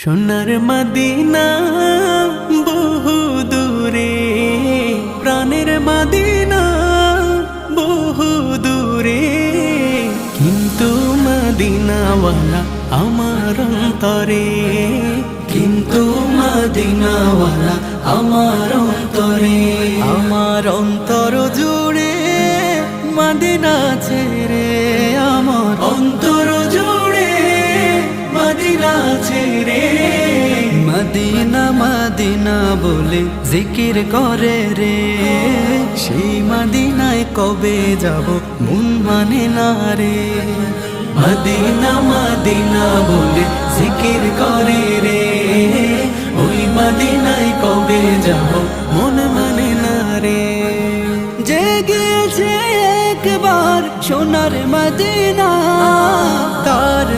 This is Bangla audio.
সোনার মদিনা বহু দূরে, প্রাণের মদিনা বহু দূরে, কিন্তু মদিনাওয়ালা আমার অন্তরে, কিন্তু মদিনাওয়ালা আমার অন্তরে, আমার অন্তর জুড়ে মদিনা ছেড়ে, আমার অন্তর জুড়ে মদিনা ছেড়ে। মদিনা মদিনা বলে জিকির করে রে, সেই মদিনায় কবে যাব মন মানে না রে। মদিনা মদিনা বলে জিকির করে রে, ওই মদিনায় কবে যাব মন মানে না রে। যে গিয়েছে একবার সোনার মদিনা, তার